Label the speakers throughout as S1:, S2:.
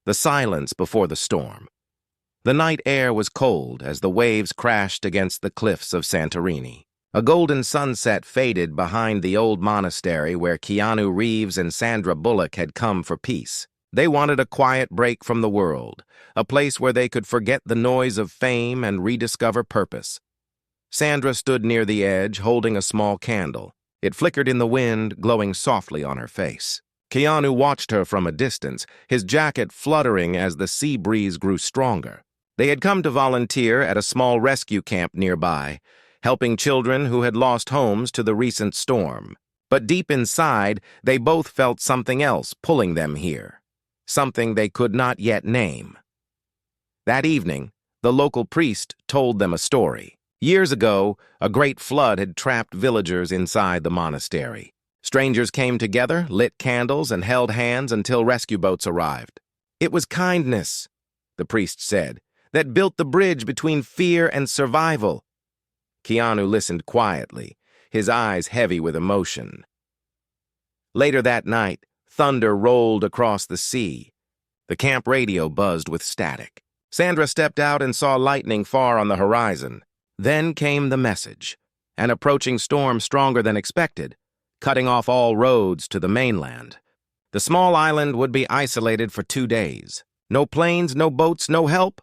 S1: the silence before the storm. The night air was cold as the waves crashed against the cliffs of Santorini. A golden sunset faded behind the old monastery where Keanu Reeves and Sandra Bullock had come for peace. They wanted a quiet break from the world, a place where they could forget the noise of fame and rediscover purpose. Sandra stood near the edge, holding a small candle. It flickered in the wind, glowing softly on her face. Keanu watched her from a distance, his jacket fluttering as the sea breeze grew stronger. They had come to volunteer at a small rescue camp nearby, helping children who had lost homes to the recent storm. But deep inside, they both felt something else pulling them here, something they could not yet name. That evening, the local priest told them a story. Years ago, a great flood had trapped villagers inside the monastery. Strangers came together, lit candles, and held hands until rescue boats arrived. It was kindness, the priest said, that built the bridge between fear and survival. Keanu listened quietly, his eyes heavy with emotion. Later that night, thunder rolled across the sea. The camp radio buzzed with static. Sandra stepped out and saw lightning far on the horizon. Then came the message, an approaching storm stronger than expected, cutting off all roads to the mainland. The small island would be isolated for 2 days. No planes, no boats, no help.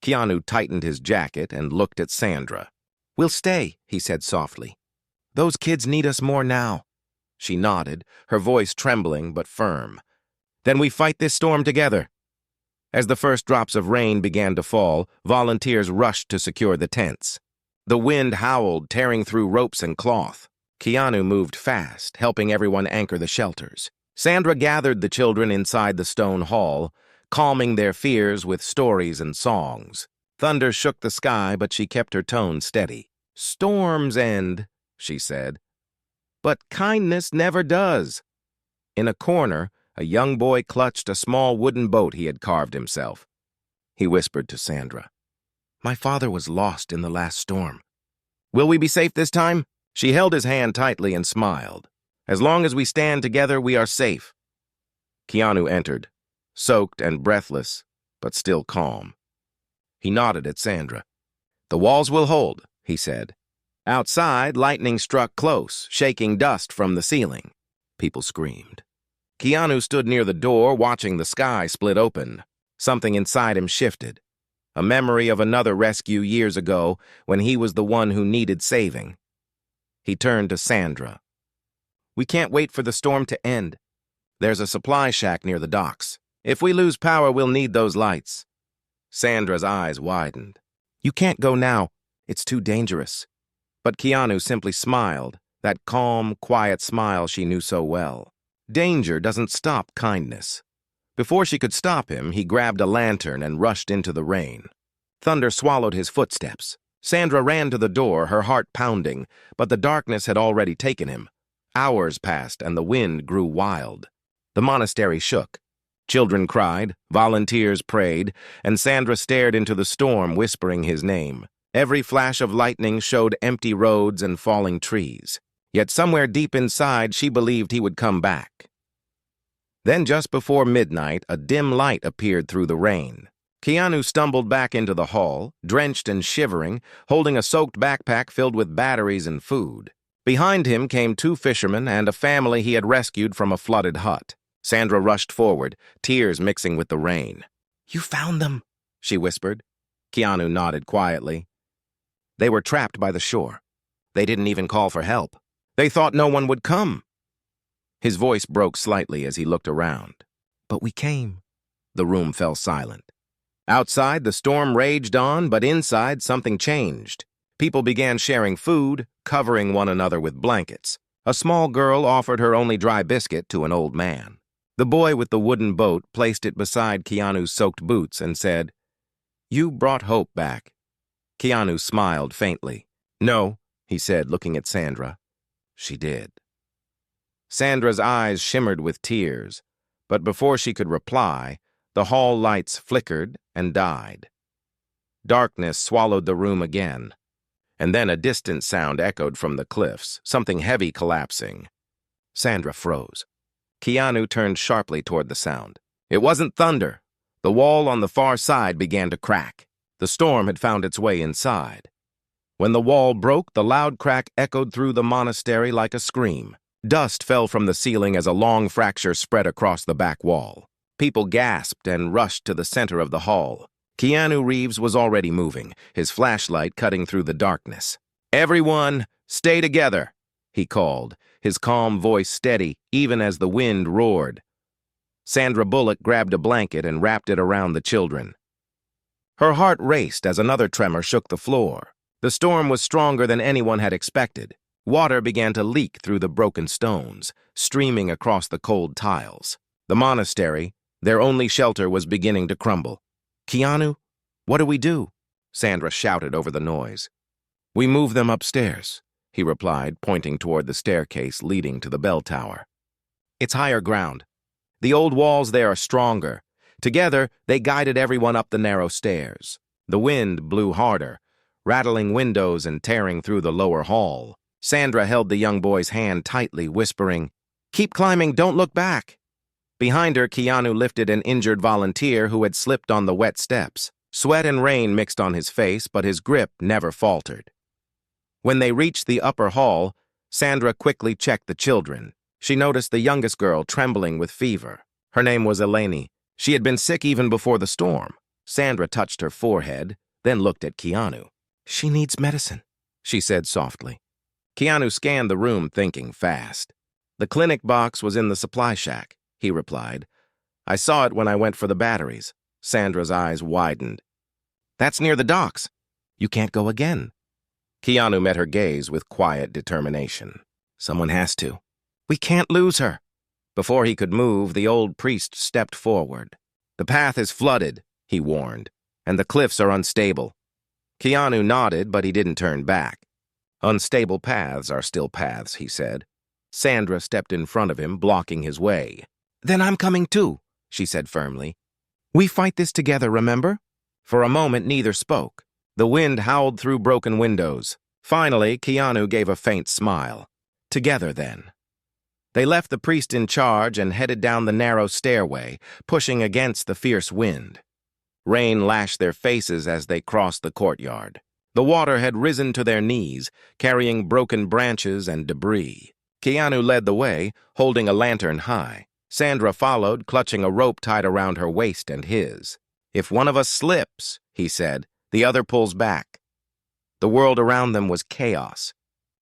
S1: Keanu tightened his jacket and looked at Sandra. "We'll stay," he said softly. "Those kids need us more now." She nodded, her voice trembling but firm. "Then we fight this storm together." As the first drops of rain began to fall, volunteers rushed to secure the tents. The wind howled, tearing through ropes and cloth. Keanu moved fast, helping everyone anchor the shelters. Sandra gathered the children inside the stone hall, calming their fears with stories and songs. Thunder shook the sky, but she kept her tone steady. "Storms end," she said, "but kindness never does." In a corner, a young boy clutched a small wooden boat he had carved himself. He whispered to Sandra, "My father was lost in the last storm. Will we be safe this time?" She held his hand tightly and smiled. "As long as we stand together, we are safe." Keanu entered, soaked and breathless, but still calm. He nodded at Sandra. "The walls will hold," he said. Outside, lightning struck close, shaking dust from the ceiling. People screamed. Keanu stood near the door, watching the sky split open. Something inside him shifted. A memory of another rescue years ago when he was the one who needed saving. He turned to Sandra. "We can't wait for the storm to end. There's a supply shack near the docks. If we lose power, we'll need those lights." Sandra's eyes widened. "You can't go now. It's too dangerous." But Keanu simply smiled, that calm, quiet smile she knew so well. Danger doesn't stop kindness. Before she could stop him, he grabbed a lantern and rushed into the rain. Thunder swallowed his footsteps. Sandra ran to the door, her heart pounding, but the darkness had already taken him. Hours passed and the wind grew wild. The monastery shook. Children cried, volunteers prayed, and Sandra stared into the storm, whispering his name. Every flash of lightning showed empty roads and falling trees. Yet somewhere deep inside, she believed he would come back. Then just before midnight, a dim light appeared through the rain. Keanu stumbled back into the hall, drenched and shivering, holding a soaked backpack filled with batteries and food. Behind him came 2 fishermen and a family he had rescued from a flooded hut. Sandra rushed forward, tears mixing with the rain. "You found them," she whispered. Keanu nodded quietly. "They were trapped by the shore. They didn't even call for help. They thought no one would come." His voice broke slightly as he looked around. "But we came." The room fell silent. Outside, the storm raged on, but inside, something changed. People began sharing food, covering one another with blankets. A small girl offered her only dry biscuit to an old man. The boy with the wooden boat placed it beside Keanu's soaked boots and said, "You brought hope back." Keanu smiled faintly. "No," he said, looking at Sandra. She did. Sandra's eyes shimmered with tears, but before she could reply, the hall lights flickered and died. Darkness swallowed the room again, and then a distant sound echoed from the cliffs, something heavy collapsing. Sandra froze. Keanu turned sharply toward the sound. It wasn't thunder, The wall on the far side began to crack. The storm had found its way inside. When the wall broke, the loud crack echoed through the monastery like a scream. Dust fell from the ceiling as a long fracture spread across the back wall. People gasped and rushed to the center of the hall. Keanu Reeves was already moving, his flashlight cutting through the darkness. "Everyone, stay together," he called, his calm voice steady even as the wind roared. Sandra Bullock grabbed a blanket and wrapped it around the children. Her heart raced as another tremor shook the floor. The storm was stronger than anyone had expected. Water began to leak through the broken stones, streaming across the cold tiles. The monastery, their only shelter, was beginning to crumble. "Keanu, what do we do?" Sandra shouted over the noise. "We move them upstairs," he replied, pointing toward the staircase leading to the bell tower. "It's higher ground. The old walls there are stronger." Together, they guided everyone up the narrow stairs. The wind blew harder, rattling windows and tearing through the lower hall. Sandra held the young boy's hand tightly, whispering, "Keep climbing, don't look back." Behind her, Keanu lifted an injured volunteer who had slipped on the wet steps. Sweat and rain mixed on his face, but his grip never faltered. When they reached the upper hall, Sandra quickly checked the children. She noticed the youngest girl trembling with fever. Her name was Eleni. She had been sick even before the storm. Sandra touched her forehead, then looked at Keanu. "She needs medicine," she said softly. Keanu scanned the room, thinking fast. "The clinic box was in the supply shack," he replied. "I saw it when I went for the batteries." Sandra's eyes widened. "That's near the docks. You can't go again." Keanu met her gaze with quiet determination. "Someone has to. We can't lose her." Before he could move, the old priest stepped forward. "The path is flooded," he warned, "and the cliffs are unstable." Keanu nodded, but he didn't turn back. "Unstable paths are still paths," he said. Sandra stepped in front of him, blocking his way. "Then I'm coming too," she said firmly. "We fight this together, remember?" For a moment, neither spoke. The wind howled through broken windows. Finally, Keanu gave a faint smile. "Together, then." They left the priest in charge and headed down the narrow stairway, pushing against the fierce wind. Rain lashed their faces as they crossed the courtyard. The water had risen to their knees, carrying broken branches and debris. Keanu led the way, holding a lantern high. Sandra followed, clutching a rope tied around her waist and his. "If one of us slips," he said, "the other pulls back." The world around them was chaos.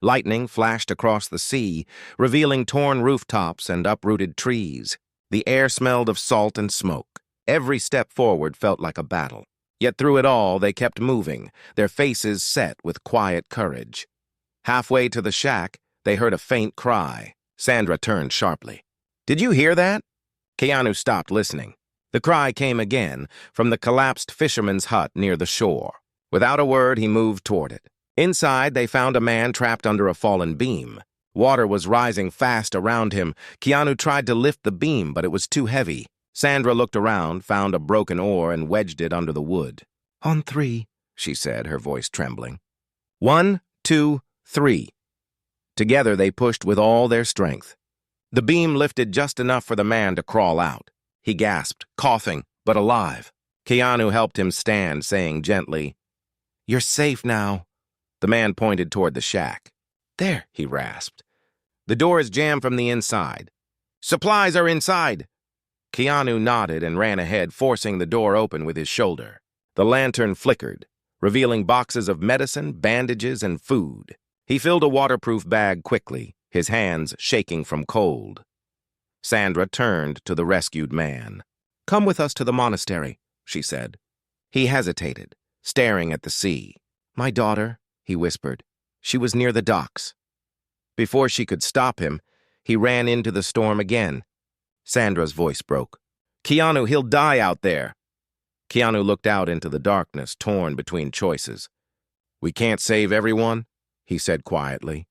S1: Lightning flashed across the sea, revealing torn rooftops and uprooted trees. The air smelled of salt and smoke. Every step forward felt like a battle. Yet through it all, they kept moving, their faces set with quiet courage. Halfway to the shack, they heard a faint cry. Sandra turned sharply. "Did you hear that?" Keanu stopped listening. The cry came again, from the collapsed fisherman's hut near the shore. Without a word, he moved toward it. Inside, they found a man trapped under a fallen beam. Water was rising fast around him. Keanu tried to lift the beam, but it was too heavy. Sandra looked around, found a broken oar, and wedged it under the wood. "On 3, she said, her voice trembling. 1, 2, 3. Together, they pushed with all their strength. The beam lifted just enough for the man to crawl out. He gasped, coughing, but alive. Keanu helped him stand, saying gently, "You're safe now." The man pointed toward the shack. "There," he rasped. "The door is jammed from the inside." "Supplies are inside." Keanu nodded and ran ahead, forcing the door open with his shoulder. The lantern flickered, revealing boxes of medicine, bandages, and food. He filled a waterproof bag quickly, his hands shaking from cold. Sandra turned to the rescued man. "Come with us to the monastery," she said. He hesitated, staring at the sea. "My daughter," he whispered. "She was near the docks." Before she could stop him, he ran into the storm again. Sandra's voice broke. "Keanu, he'll die out there." Keanu looked out into the darkness, torn between choices. "We can't save everyone," he said quietly.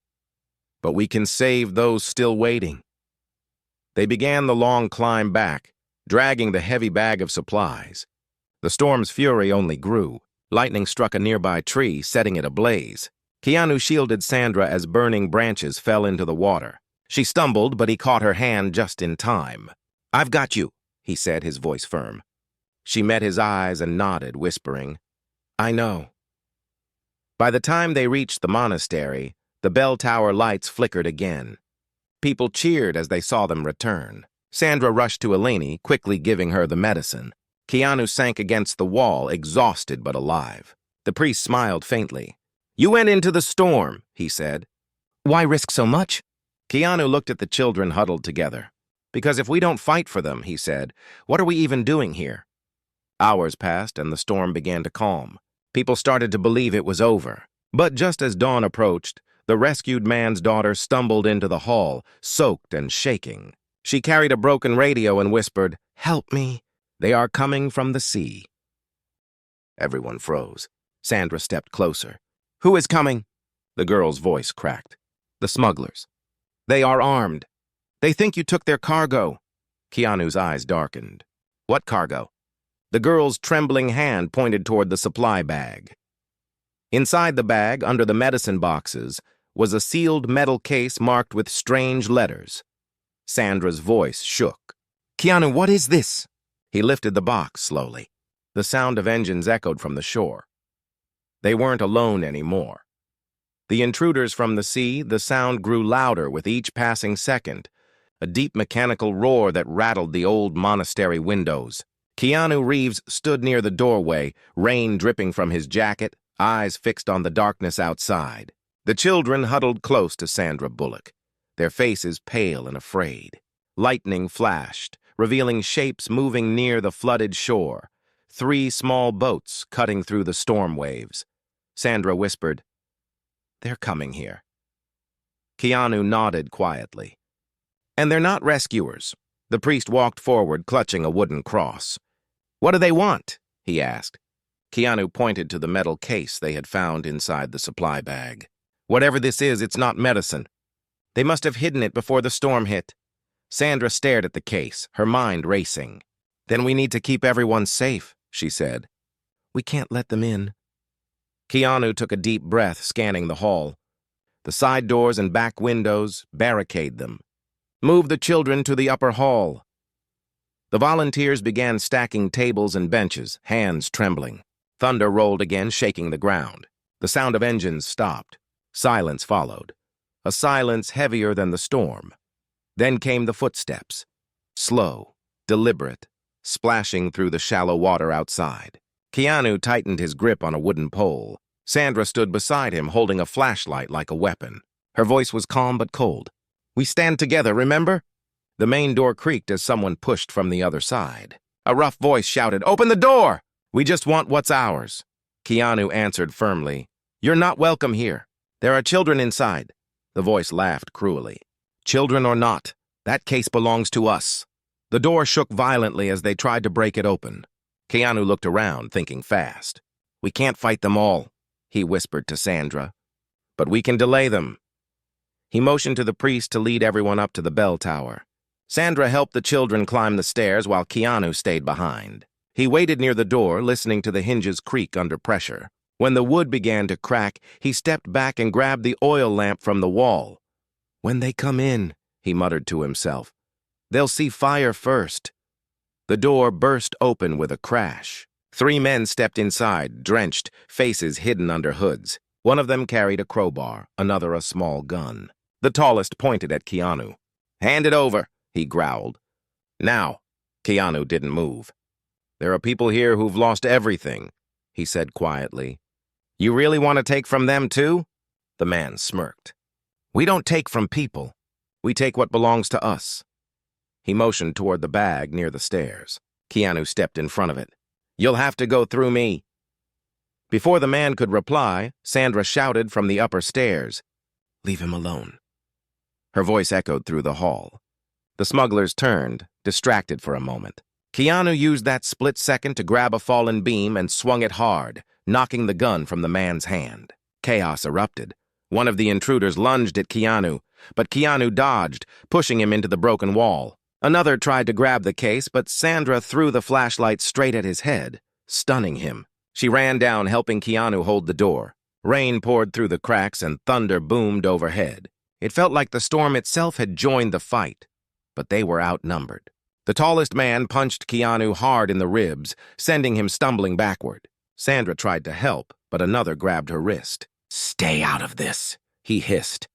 S1: "But we can save those still waiting." They began the long climb back, dragging the heavy bag of supplies. The storm's fury only grew. Lightning struck a nearby tree, setting it ablaze. Keanu shielded Sandra as burning branches fell into the water. She stumbled, but he caught her hand just in time. "I've got you," he said, his voice firm. She met his eyes and nodded, whispering, "I know." By the time they reached the monastery, the bell tower lights flickered again. People cheered as they saw them return. Sandra rushed to Eleni, quickly giving her the medicine. Keanu sank against the wall, exhausted but alive. The priest smiled faintly. "You went into the storm," he said. "Why risk so much?" Keanu looked at the children huddled together. "Because if we don't fight for them," he said, "what are we even doing here?" Hours passed and the storm began to calm. People started to believe it was over. But just as dawn approached, the rescued man's daughter stumbled into the hall, soaked and shaking. She carried a broken radio and whispered, "Help me. They are coming from the sea." Everyone froze. Sandra stepped closer. "Who is coming?" The girl's voice cracked. "The smugglers. They are armed. They think you took their cargo." Keanu's eyes darkened. "What cargo?" The girl's trembling hand pointed toward the supply bag. Inside the bag, under the medicine boxes, was a sealed metal case marked with strange letters. Sandra's voice shook. "Keanu, what is this?" He lifted the box slowly. The sound of engines echoed from the shore. They weren't alone anymore. The intruders from the sea, the sound grew louder with each passing second, a deep mechanical roar that rattled the old monastery windows. Keanu Reeves stood near the doorway, rain dripping from his jacket, eyes fixed on the darkness outside. The children huddled close to Sandra Bullock, their faces pale and afraid. Lightning flashed, revealing shapes moving near the flooded shore, 3 small boats cutting through the storm waves. Sandra whispered, "They're coming here." Keanu nodded quietly. "And they're not rescuers." The priest walked forward, clutching a wooden cross. "What do they want?" he asked. Keanu pointed to the metal case they had found inside the supply bag. "Whatever this is, it's not medicine. They must have hidden it before the storm hit." Sandra stared at the case, her mind racing. "Then we need to keep everyone safe," she said. "We can't let them in." Keanu took a deep breath, scanning the hall. The side doors and back windows, barricade them. "Move the children to the upper hall." The volunteers began stacking tables and benches, hands trembling. Thunder rolled again, shaking the ground. The sound of engines stopped. Silence followed. A silence heavier than the storm. Then came the footsteps. Slow, deliberate, splashing through the shallow water outside. Keanu tightened his grip on a wooden pole. Sandra stood beside him, holding a flashlight like a weapon. Her voice was calm but cold. "We stand together, remember?" The main door creaked as someone pushed from the other side. A rough voice shouted, "Open the door! We just want what's ours." Keanu answered firmly, "You're not welcome here. There are children inside." The voice laughed cruelly. "Children or not, that case belongs to us." The door shook violently as they tried to break it open. Keanu looked around, thinking fast. "We can't fight them all," he whispered to Sandra. "But we can delay them." He motioned to the priest to lead everyone up to the bell tower. Sandra helped the children climb the stairs while Keanu stayed behind. He waited near the door, listening to the hinges creak under pressure. When the wood began to crack, he stepped back and grabbed the oil lamp from the wall. "When they come in," he muttered to himself, "they'll see fire first." The door burst open with a crash. 3 men stepped inside, drenched, faces hidden under hoods. One of them carried a crowbar, another a small gun. The tallest pointed at Keanu. "Hand it over," he growled. "Now." Keanu didn't move. "There are people here who've lost everything," he said quietly. "You really want to take from them too?" The man smirked. "We don't take from people. We take what belongs to us." He motioned toward the bag near the stairs. Keanu stepped in front of it. "You'll have to go through me." Before the man could reply, Sandra shouted from the upper stairs, "Leave him alone." Her voice echoed through the hall. The smugglers turned, distracted for a moment. Keanu used that split second to grab a fallen beam and swung it hard, knocking the gun from the man's hand. Chaos erupted. One of the intruders lunged at Keanu, but Keanu dodged, pushing him into the broken wall. Another tried to grab the case, but Sandra threw the flashlight straight at his head, stunning him. She ran down, helping Keanu hold the door. Rain poured through the cracks and thunder boomed overhead. It felt like the storm itself had joined the fight, but they were outnumbered. The tallest man punched Keanu hard in the ribs, sending him stumbling backward. Sandra tried to help, but another grabbed her wrist. "Stay out of this," he hissed.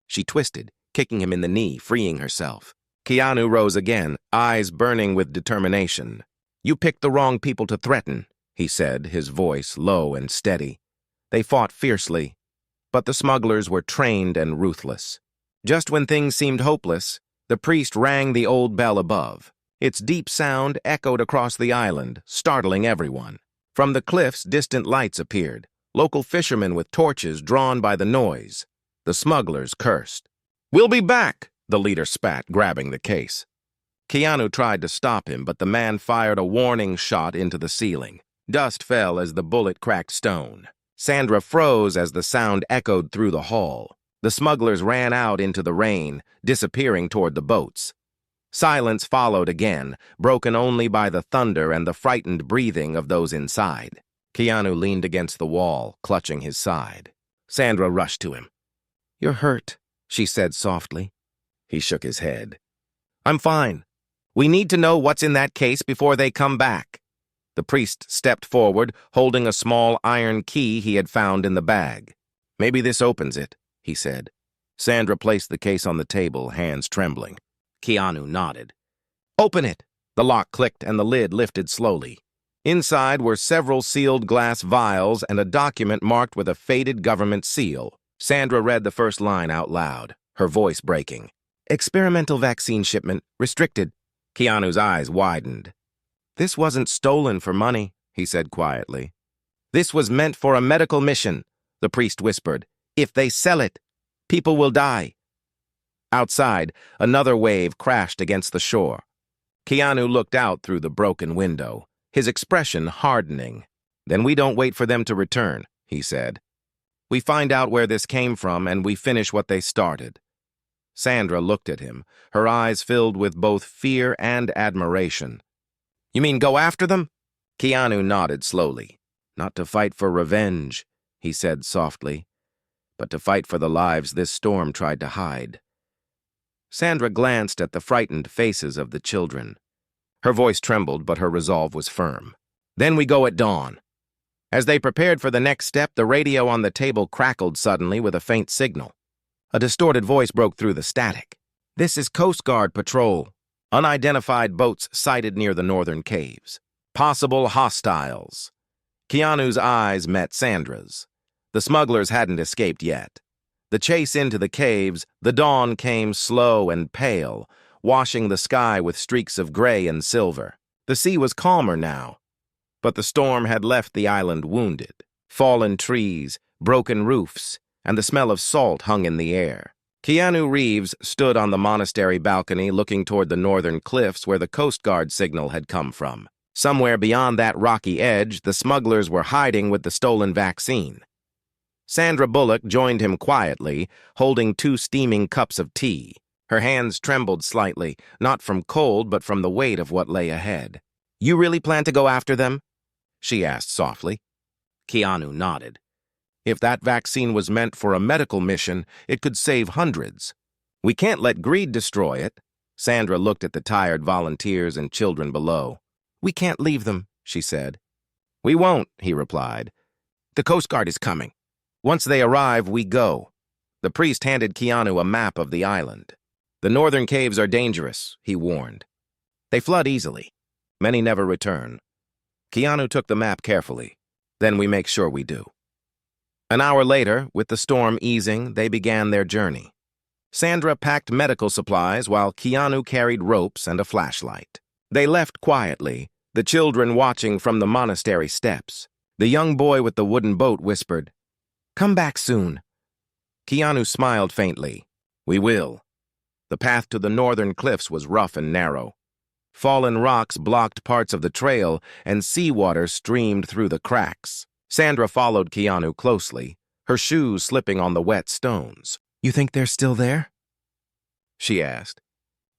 S1: She twisted, kicking him in the knee, freeing herself. Keanu rose again, eyes burning with determination. "You picked the wrong people to threaten," he said, his voice low and steady. They fought fiercely, but the smugglers were trained and ruthless. Just when things seemed hopeless, the priest rang the old bell above. Its deep sound echoed across the island, startling everyone. From the cliffs, distant lights appeared, local fishermen with torches drawn by the noise. The smugglers cursed. "We'll be back," the leader spat, grabbing the case. Keanu tried to stop him, but the man fired a warning shot into the ceiling. Dust fell as the bullet cracked stone. Sandra froze as the sound echoed through the hall. The smugglers ran out into the rain, disappearing toward the boats. Silence followed again, broken only by the thunder and the frightened breathing of those inside. Keanu leaned against the wall, clutching his side. Sandra rushed to him. "You're hurt," she said softly. He shook his head. "I'm fine. We need to know what's in that case before they come back." The priest stepped forward, holding a small iron key he had found in the bag. "Maybe this opens it," he said. Sandra placed the case on the table, hands trembling. Keanu nodded. "Open it!" The lock clicked and the lid lifted slowly. Inside were several sealed glass vials and a document marked with a faded government seal. Sandra read the first line out loud, her voice breaking. "Experimental vaccine shipment, restricted." Keanu's eyes widened. "This wasn't stolen for money," he said quietly. "This was meant for a medical mission," the priest whispered. "If they sell it, people will die." Outside, another wave crashed against the shore. Keanu looked out through the broken window, his expression hardening. "Then we don't wait for them to return," he said. "We find out where this came from and we finish what they started." Sandra looked at him, her eyes filled with both fear and admiration. "You mean go after them?" Keanu nodded slowly. "Not to fight for revenge," he said softly, "but to fight for the lives this storm tried to hide." Sandra glanced at the frightened faces of the children. Her voice trembled, but her resolve was firm. "Then we go at dawn." As they prepared for the next step, the radio on the table crackled suddenly with a faint signal. A distorted voice broke through the static. "This is Coast Guard patrol. Unidentified boats sighted near the northern caves. Possible hostiles." Keanu's eyes met Sandra's. The smugglers hadn't escaped yet. The chase into the caves, the dawn came slow and pale, washing the sky with streaks of gray and silver. The sea was calmer now, but the storm had left the island wounded. Fallen trees, broken roofs, and the smell of salt hung in the air. Keanu Reeves stood on the monastery balcony looking toward the northern cliffs where the Coast Guard signal had come from. Somewhere beyond that rocky edge, the smugglers were hiding with the stolen vaccine. Sandra Bullock joined him quietly, holding 2 steaming cups of tea. Her hands trembled slightly, not from cold but from the weight of what lay ahead. "You really plan to go after them?" she asked softly. Keanu nodded. "If that vaccine was meant for a medical mission, it could save hundreds. We can't let greed destroy it." Sandra looked at the tired volunteers and children below. "We can't leave them," she said. "We won't," he replied. "The Coast Guard is coming. Once they arrive, we go." The priest handed Keanu a map of the island. "The northern caves are dangerous," he warned. "They flood easily. Many never return." Keanu took the map carefully. "Then we make sure we do." An hour later, with the storm easing, they began their journey. Sandra packed medical supplies while Keanu carried ropes and a flashlight. They left quietly, the children watching from the monastery steps. The young boy with the wooden boat whispered, "Come back soon." Keanu smiled faintly. "We will." The path to the northern cliffs was rough and narrow. Fallen rocks blocked parts of the trail, and seawater streamed through the cracks. Sandra followed Keanu closely, her shoes slipping on the wet stones. "You think they're still there?" she asked.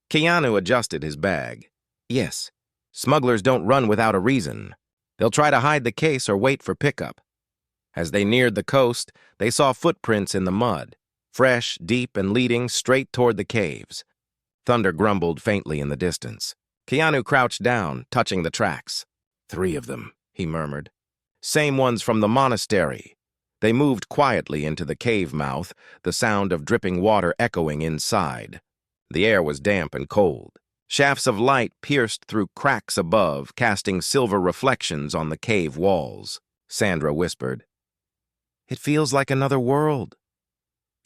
S1: Keanu adjusted his bag. "Yes. Smugglers don't run without a reason. They'll try to hide the case or wait for pickup." As they neared the coast, they saw footprints in the mud, fresh, deep, and leading straight toward the caves. Thunder grumbled faintly in the distance. Keanu crouched down, touching the tracks. 3 of them, he murmured. Same ones from the monastery. They moved quietly into the cave mouth, the sound of dripping water echoing inside. The air was damp and cold. Shafts of light pierced through cracks above, casting silver reflections on the cave walls. Sandra whispered, "It feels like another world."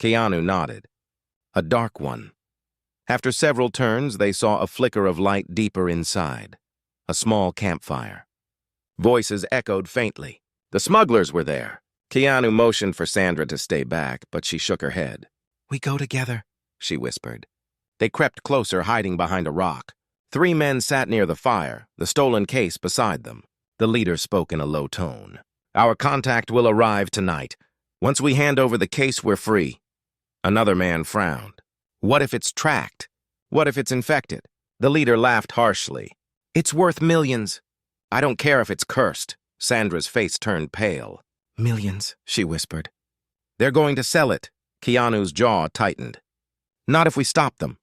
S1: Keanu nodded. A dark one. After several turns, they saw a flicker of light deeper inside. A small campfire. Voices echoed faintly. The smugglers were there. Keanu motioned for Sandra to stay back, but she shook her head. "We go together," she whispered. They crept closer, hiding behind a rock. 3 men sat near the fire, the stolen case beside them. The leader spoke in a low tone. "Our contact will arrive tonight. Once we hand over the case, we're free." Another man frowned. "What if it's tracked? What if it's infected?" The leader laughed harshly. "It's worth millions. I don't care if it's cursed." Sandra's face turned pale. "Millions," she whispered. "They're going to sell it." Keanu's jaw tightened. "Not if we stop them."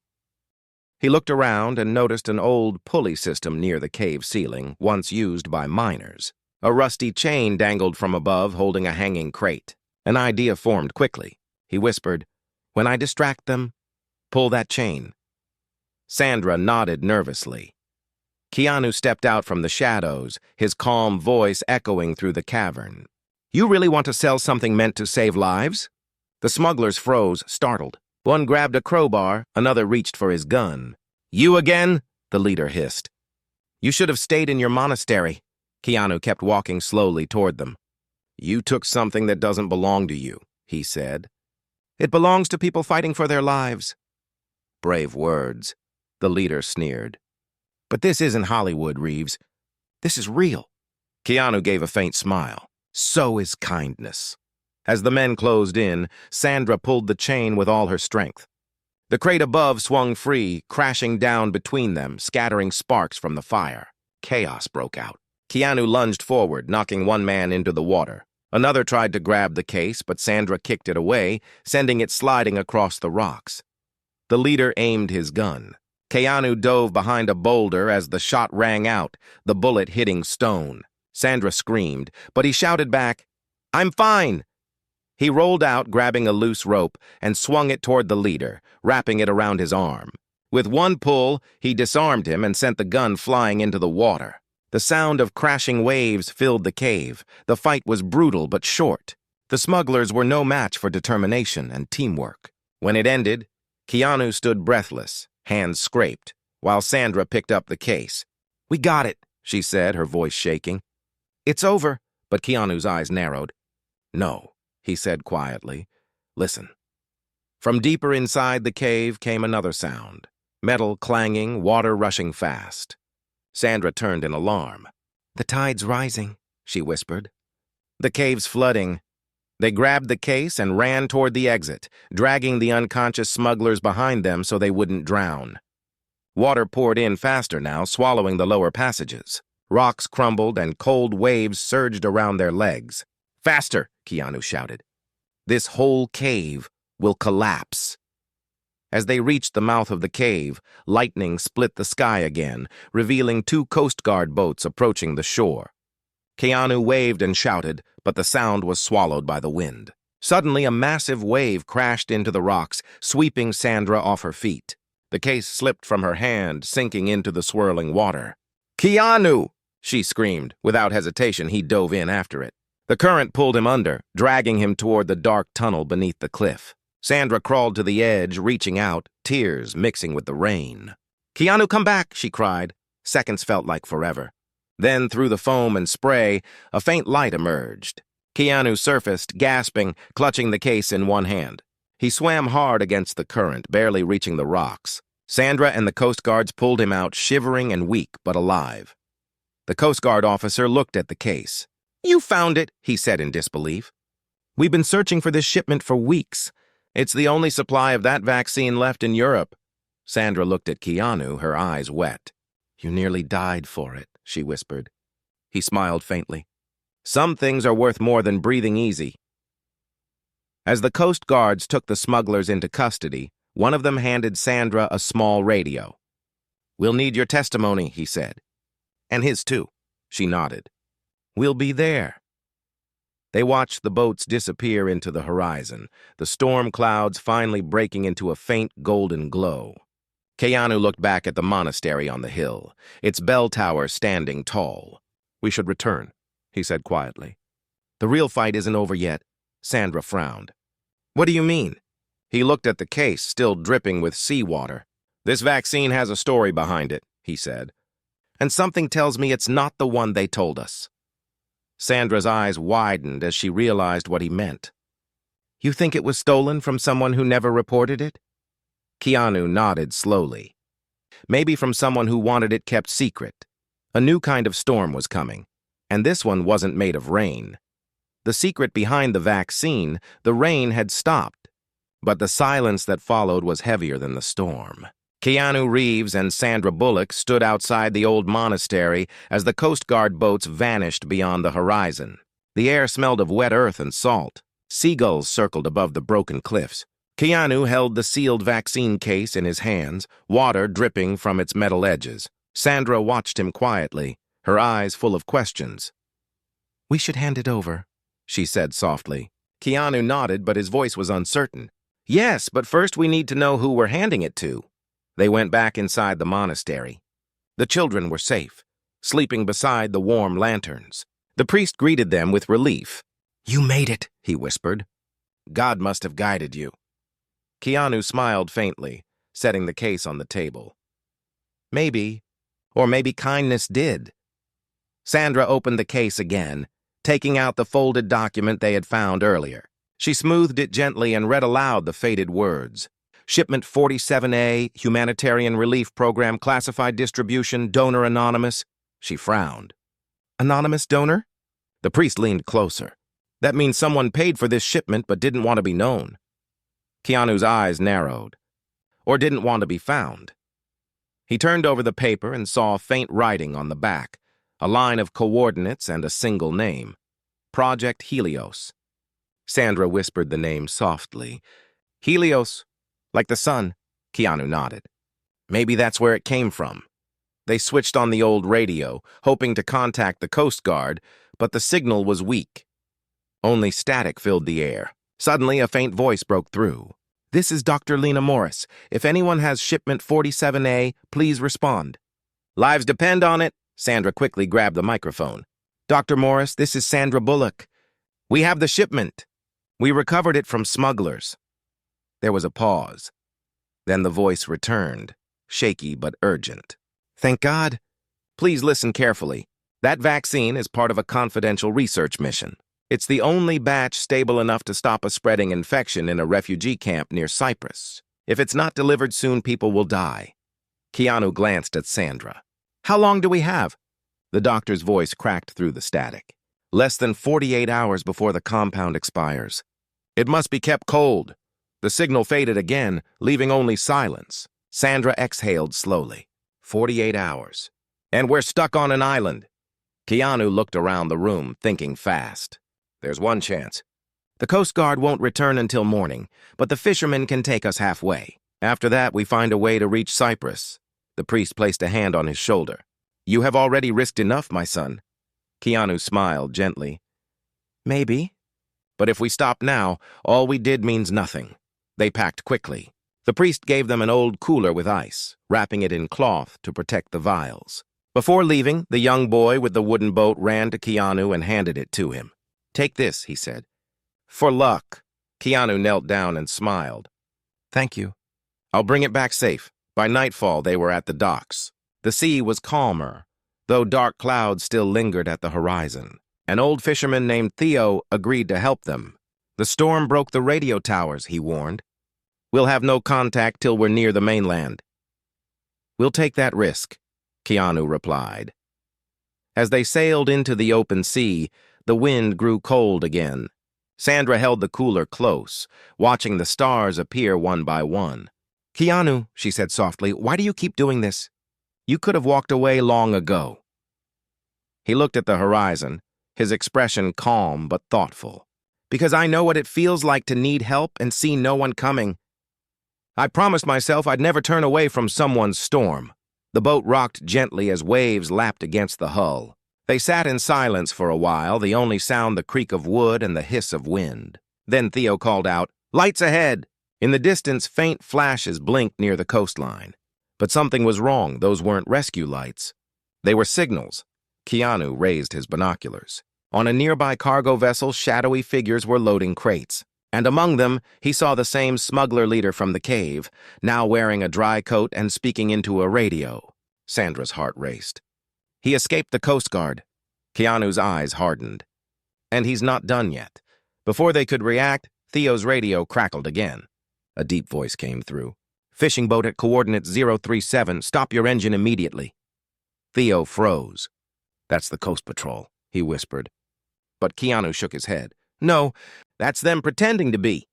S1: He looked around and noticed an old pulley system near the cave ceiling, once used by miners. A rusty chain dangled from above, holding a hanging crate. An idea formed quickly. He whispered, "When I distract them, pull that chain." Sandra nodded nervously. Keanu stepped out from the shadows, his calm voice echoing through the cavern. "You really want to sell something meant to save lives?" The smugglers froze, startled. One grabbed a crowbar, another reached for his gun. "You again?" the leader hissed. "You should have stayed in your monastery." Keanu kept walking slowly toward them. "You took something that doesn't belong to you," he said. "It belongs to people fighting for their lives." "Brave words," the leader sneered. "But this isn't Hollywood, Reeves. This is real." Keanu gave a faint smile. "So is kindness." As the men closed in, Sandra pulled the chain with all her strength. The crate above swung free, crashing down between them, scattering sparks from the fire. Chaos broke out. Keanu lunged forward, knocking one man into the water. Another tried to grab the case, but Sandra kicked it away, sending it sliding across the rocks. The leader aimed his gun. Keanu dove behind a boulder as the shot rang out, the bullet hitting stone. Sandra screamed, but he shouted back, "I'm fine!" He rolled out, grabbing a loose rope, and swung it toward the leader, wrapping it around his arm. With one pull, he disarmed him and sent the gun flying into the water. The sound of crashing waves filled the cave. The fight was brutal but short. The smugglers were no match for determination and teamwork. When it ended, Keanu stood breathless, hands scraped, while Sandra picked up the case. "We got it," she said, her voice shaking. "It's over," but Keanu's eyes narrowed. "No," he said quietly. "Listen." From deeper inside the cave came another sound. Metal clanging, water rushing fast. Sandra turned in alarm. "The tide's rising," she whispered. "The cave's flooding." They grabbed the case and ran toward the exit, dragging the unconscious smugglers behind them so they wouldn't drown. Water poured in faster now, swallowing the lower passages. Rocks crumbled and cold waves surged around their legs. "Faster!" Keanu shouted. "This whole cave will collapse." As they reached the mouth of the cave, lightning split the sky again, revealing 2 Coast Guard boats approaching the shore. Keanu waved and shouted, but the sound was swallowed by the wind. Suddenly, a massive wave crashed into the rocks, sweeping Sandra off her feet. The case slipped from her hand, sinking into the swirling water. "Keanu!" she screamed. Without hesitation, he dove in after it. The current pulled him under, dragging him toward the dark tunnel beneath the cliff. Sandra crawled to the edge, reaching out, tears mixing with the rain. "Keanu, come back!" she cried. Seconds felt like forever. Then, through the foam and spray, a faint light emerged. Keanu surfaced, gasping, clutching the case in one hand. He swam hard against the current, barely reaching the rocks. Sandra and the Coast Guards pulled him out, shivering and weak, but alive. The Coast Guard officer looked at the case. "You found it," he said in disbelief. "We've been searching for this shipment for weeks. It's the only supply of that vaccine left in Europe." Sandra looked at Keanu, her eyes wet. "You nearly died for it," she whispered. He smiled faintly. "Some things are worth more than breathing easy." As the Coast Guards took the smugglers into custody, one of them handed Sandra a small radio. We'll need your testimony, he said. And his too, she nodded. We'll be there. They watched the boats disappear into the horizon, the storm clouds finally breaking into a faint golden glow. Keanu looked back at the monastery on the hill, its bell tower standing tall. We should return, he said quietly. The real fight isn't over yet. Sandra frowned. What do you mean? He looked at the case, still dripping with seawater. This vaccine has a story behind it, he said. And something tells me it's not the one they told us. Sandra's eyes widened as she realized what he meant. You think it was stolen from someone who never reported it? Keanu nodded slowly. Maybe from someone who wanted it kept secret. A new kind of storm was coming, and this one wasn't made of rain. The secret behind the vaccine, the rain had stopped, but the silence that followed was heavier than the storm. Keanu Reeves and Sandra Bullock stood outside the old monastery as the Coast Guard boats vanished beyond the horizon. The air smelled of wet earth and salt. Seagulls circled above the broken cliffs. Keanu held the sealed vaccine case in his hands, water dripping from its metal edges. Sandra watched him quietly, her eyes full of questions. We should hand it over, she said softly. Keanu nodded, but his voice was uncertain. Yes, but first we need to know who we're handing it to. They went back inside the monastery. The children were safe, sleeping beside the warm lanterns. The priest greeted them with relief. You made it, he whispered. God must have guided you. Keanu smiled faintly, setting the case on the table. Maybe, or maybe kindness did. Sandra opened the case again, taking out the folded document they had found earlier. She smoothed it gently and read aloud the faded words. Shipment 47A, Humanitarian Relief Program, Classified Distribution, Donor Anonymous. She frowned. Anonymous donor? The priest leaned closer. That means someone paid for this shipment but didn't want to be known. Keanu's eyes narrowed. Or didn't want to be found. He turned over the paper and saw faint writing on the back, a line of coordinates and a single name. Project Helios. Sandra whispered the name softly. Helios. Like the sun, Keanu nodded. Maybe that's where it came from. They switched on the old radio, hoping to contact the Coast Guard, but the signal was weak. Only static filled the air. Suddenly, a faint voice broke through. This is Dr. Lena Morris. If anyone has shipment 47A, please respond. Lives depend on it. Sandra quickly grabbed the microphone. Dr. Morris, this is Sandra Bullock. We have the shipment. We recovered it from smugglers. There was a pause. Then the voice returned, shaky but urgent. Thank God. Please listen carefully. That vaccine is part of a confidential research mission. It's the only batch stable enough to stop a spreading infection in a refugee camp near Cyprus. If it's not delivered soon, people will die. Keanu glanced at Sandra. How long do we have? The doctor's voice cracked through the static. Less than 48 hours before the compound expires. It must be kept cold. The signal faded again, leaving only silence. Sandra exhaled slowly. 48 hours. And we're stuck on an island. Keanu looked around the room, thinking fast. There's one chance. The Coast Guard won't return until morning, but the fishermen can take us halfway. After that, we find a way to reach Cyprus. The priest placed a hand on his shoulder. You have already risked enough, my son. Keanu smiled gently. Maybe. But if we stop now, all we did means nothing. They packed quickly. The priest gave them an old cooler with ice, wrapping it in cloth to protect the vials. Before leaving, the young boy with the wooden boat ran to Keanu and handed it to him. Take this, he said. For luck. Keanu knelt down and smiled. Thank you. I'll bring it back safe. By nightfall, they were at the docks. The sea was calmer, though dark clouds still lingered at the horizon. An old fisherman named Theo agreed to help them. The storm broke the radio towers, he warned. We'll have no contact till we're near the mainland. We'll take that risk, Keanu replied. As they sailed into the open sea, the wind grew cold again. Sandra held the cooler close, watching the stars appear one by one. Keanu, she said softly, why do you keep doing this? You could have walked away long ago. He looked at the horizon, his expression calm but thoughtful. Because I know what it feels like to need help and see no one coming. I promised myself I'd never turn away from someone's storm. The boat rocked gently as waves lapped against the hull. They sat in silence for a while, the only sound the creak of wood and the hiss of wind. Then Theo called out, "Lights ahead!" In the distance, faint flashes blinked near the coastline. But something was wrong. Those weren't rescue lights. They were signals. Keanu raised his binoculars. On a nearby cargo vessel, shadowy figures were loading crates. And among them, he saw the same smuggler leader from the cave, now wearing a dry coat and speaking into a radio. Sandra's heart raced. He escaped the Coast Guard. Keanu's eyes hardened. And he's not done yet. Before they could react, Theo's radio crackled again. A deep voice came through. "Fishing boat at coordinate 037, stop your engine immediately." Theo froze. "That's the Coast Patrol," he whispered. But Keanu shook his head. "No, that's them pretending to be."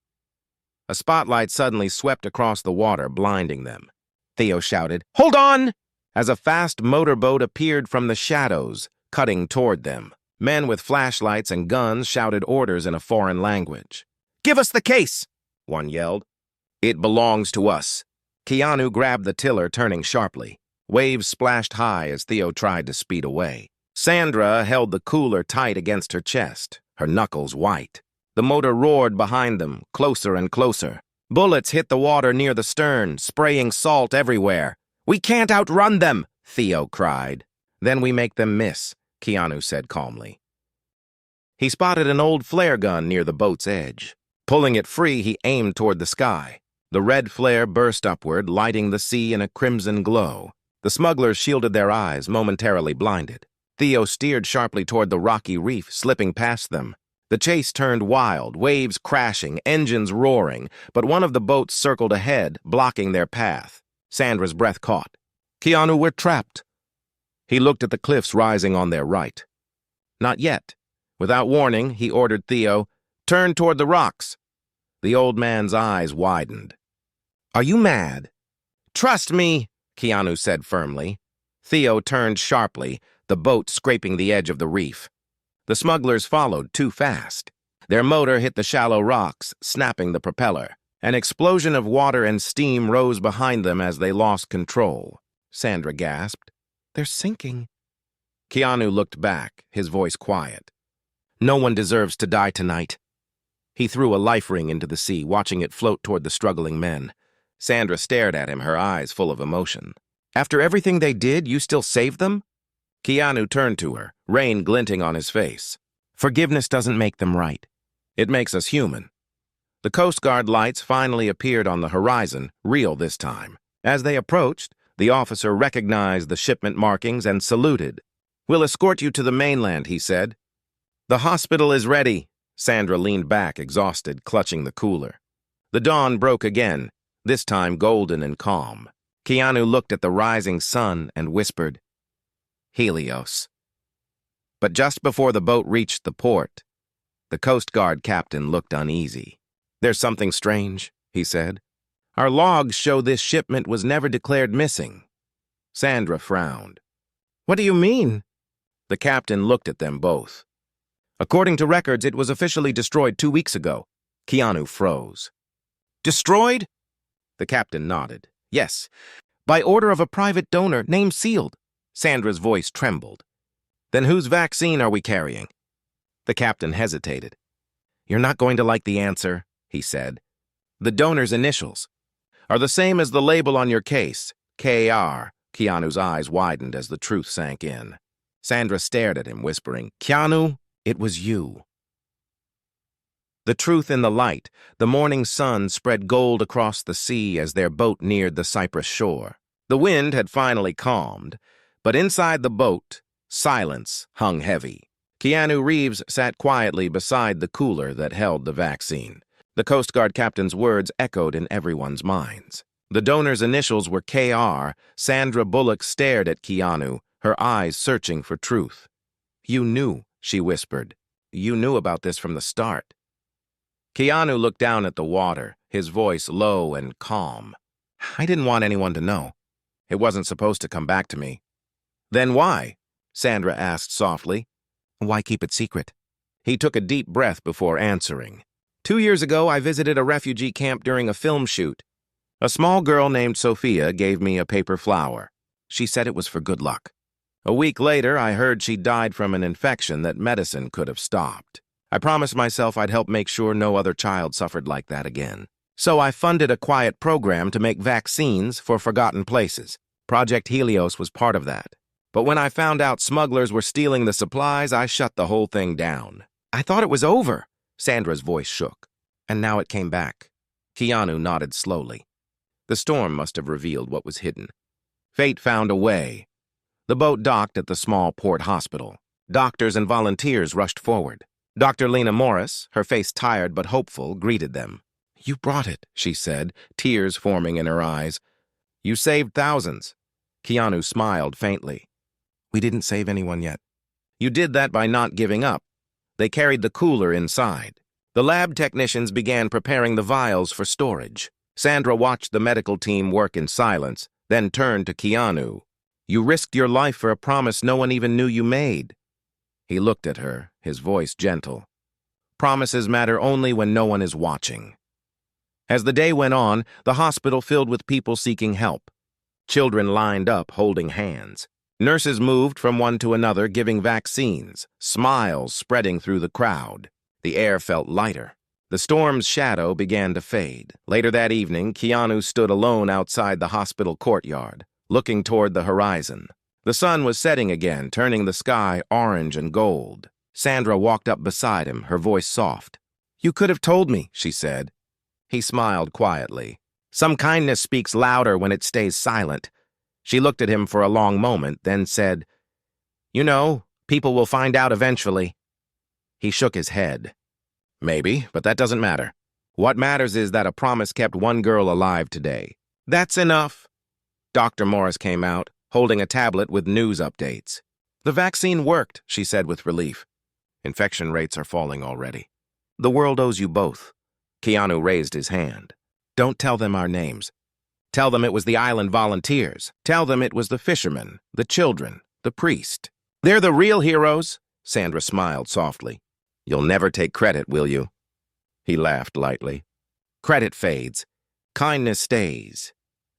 S1: A spotlight suddenly swept across the water, blinding them. Theo shouted, "Hold on!" as a fast motorboat appeared from the shadows, cutting toward them. Men with flashlights and guns shouted orders in a foreign language. "Give us the case!" one yelled. "It belongs to us." Keanu grabbed the tiller, turning sharply. Waves splashed high as Theo tried to speed away. Sandra held the cooler tight against her chest, her knuckles white. The motor roared behind them, closer and closer. Bullets hit the water near the stern, spraying salt everywhere. "We can't outrun them!" Theo cried. "Then we make them miss," Keanu said calmly. He spotted an old flare gun near the boat's edge. Pulling it free, he aimed toward the sky. The red flare burst upward, lighting the sea in a crimson glow. The smugglers shielded their eyes, momentarily blinded. Theo steered sharply toward the rocky reef, slipping past them. The chase turned wild, waves crashing, engines roaring, but one of the boats circled ahead, blocking their path. Sandra's breath caught. "Keanu, we're trapped." He looked at the cliffs rising on their right. "Not yet." Without warning, he ordered Theo, "Turn toward the rocks." The old man's eyes widened. "Are you mad?" "Trust me," Keanu said firmly. Theo turned sharply, the boat scraping the edge of the reef. The smugglers followed too fast. Their motor hit the shallow rocks, snapping the propeller. An explosion of water and steam rose behind them as they lost control. Sandra gasped, "They're sinking." Keanu looked back, his voice quiet. "No one deserves to die tonight." He threw a life ring into the sea, watching it float toward the struggling men. Sandra stared at him, her eyes full of emotion. "After everything they did, you still saved them?" Keanu turned to her, rain glinting on his face. "Forgiveness doesn't make them right. It makes us human." The Coast Guard lights finally appeared on the horizon, real this time. As they approached, the officer recognized the shipment markings and saluted. "We'll escort you to the mainland," he said. "The hospital is ready." Sandra leaned back, exhausted, clutching the cooler. The dawn broke again, this time golden and calm. Keanu looked at the rising sun and whispered, "Helios." But just before the boat reached the port, the Coast Guard captain looked uneasy. "There's something strange," he said. "Our logs show this shipment was never declared missing." Sandra frowned. "What do you mean?" The captain looked at them both. "According to records, it was officially destroyed 2 weeks ago." Keanu froze. "Destroyed?" The captain nodded. "Yes, by order of a private donor, name sealed." Sandra's voice trembled. "Then whose vaccine are we carrying?" The captain hesitated. "You're not going to like the answer," he said. "The donor's initials are the same as the label on your case, KR. Keanu's eyes widened as the truth sank in. Sandra stared at him, whispering, "Keanu, it was you." The truth in the light, the morning sun spread gold across the sea as their boat neared the Cyprus shore. The wind had finally calmed, but inside the boat, silence hung heavy. Keanu Reeves sat quietly beside the cooler that held the vaccine. The Coast Guard captain's words echoed in everyone's minds. The donor's initials were KR. Sandra Bullock stared at Keanu, her eyes searching for truth. "You knew," she whispered. "You knew about this from the start." Keanu looked down at the water, his voice low and calm. "I didn't want anyone to know. It wasn't supposed to come back to me." "Then why?" Sandra asked softly. "Why keep it secret?" He took a deep breath before answering. 2 years ago, I visited a refugee camp during a film shoot. A small girl named Sophia gave me a paper flower. She said it was for good luck. A week later, I heard she died from an infection that medicine could have stopped. I promised myself I'd help make sure no other child suffered like that again. So I funded a quiet program to make vaccines for forgotten places. Project Helios was part of that. But when I found out smugglers were stealing the supplies, I shut the whole thing down. I thought it was over. Sandra's voice shook. And now it came back. Keanu nodded slowly. The storm must have revealed what was hidden. Fate found a way. The boat docked at the small port hospital. Doctors and volunteers rushed forward. Dr. Lena Morris, her face tired but hopeful, greeted them. "You brought it," she said, tears forming in her eyes. "You saved thousands." Keanu smiled faintly. "We didn't save anyone yet." "You did that by not giving up." They carried the cooler inside. The lab technicians began preparing the vials for storage. Sandra watched the medical team work in silence, then turned to Keanu. "You risked your life for a promise no one even knew you made." He looked at her, his voice gentle. "Promises matter only when no one is watching." As the day went on, the hospital filled with people seeking help. Children lined up, holding hands. Nurses moved from one to another, giving vaccines, smiles spreading through the crowd. The air felt lighter. The storm's shadow began to fade. Later that evening, Keanu stood alone outside the hospital courtyard, looking toward the horizon. The sun was setting again, turning the sky orange and gold. Sandra walked up beside him, her voice soft. "You could have told me," she said. He smiled quietly. "Some kindness speaks louder when it stays silent." She looked at him for a long moment, then said, "You know, people will find out eventually." He shook his head. "Maybe, but that doesn't matter. What matters is that a promise kept one girl alive today." "That's enough." Dr. Morris came out, holding a tablet with news updates. "The vaccine worked," she said with relief. "Infection rates are falling already. The world owes you both." Keanu raised his hand. "Don't tell them our names. Tell them it was the island volunteers. Tell them it was the fishermen, the children, the priest. They're the real heroes." Sandra smiled softly. "You'll never take credit, will you?" He laughed lightly. "Credit fades. Kindness stays."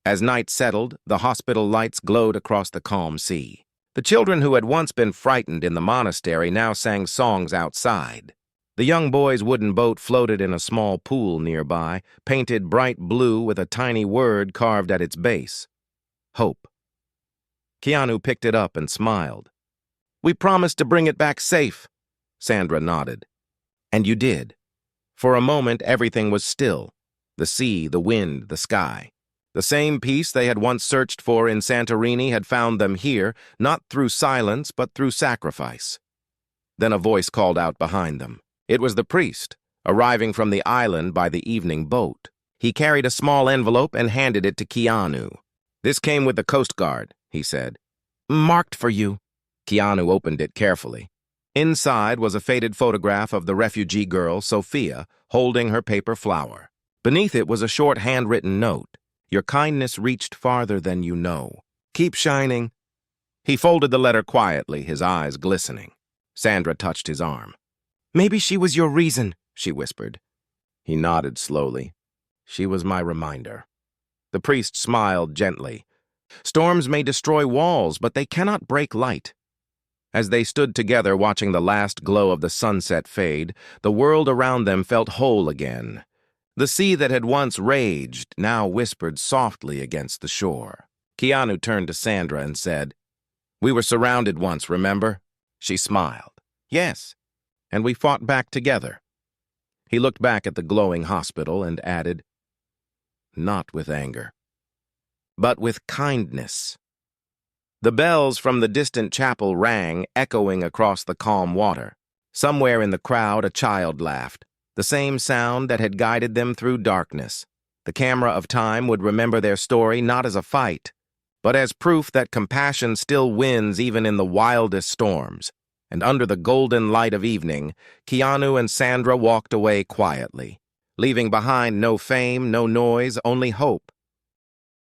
S1: As night settled, the hospital lights glowed across the calm sea. The children who had once been frightened in the monastery now sang songs outside. The young boy's wooden boat floated in a small pool nearby, painted bright blue with a tiny word carved at its base. Hope. Keanu picked it up and smiled. "We promised to bring it back safe." Sandra nodded. "And you did." For a moment, everything was still. The sea, the wind, the sky. The same peace they had once searched for in Santorini had found them here, not through silence, but through sacrifice. Then a voice called out behind them. It was the priest, arriving from the island by the evening boat. He carried a small envelope and handed it to Keanu. "This came with the Coast Guard," he said. "Marked for you." Keanu opened it carefully. Inside was a faded photograph of the refugee girl, Sophia, holding her paper flower. Beneath it was a short handwritten note. "Your kindness reached farther than you know. Keep shining." He folded the letter quietly, his eyes glistening. Sandra touched his arm. "Maybe she was your reason," she whispered. He nodded slowly. "She was my reminder." The priest smiled gently. "Storms may destroy walls, but they cannot break light." As they stood together watching the last glow of the sunset fade, the world around them felt whole again. The sea that had once raged now whispered softly against the shore. Keanu turned to Sandra and said, "We were surrounded once, remember?" She smiled. "Yes, and we fought back together." He looked back at the glowing hospital and added, "Not with anger, but with kindness." The bells from the distant chapel rang, echoing across the calm water. Somewhere in the crowd, a child laughed, the same sound that had guided them through darkness. The camera of time would remember their story not as a fight, but as proof that compassion still wins even in the wildest storms. And under the golden light of evening, Keanu and Sandra walked away quietly, leaving behind no fame, no noise, only hope.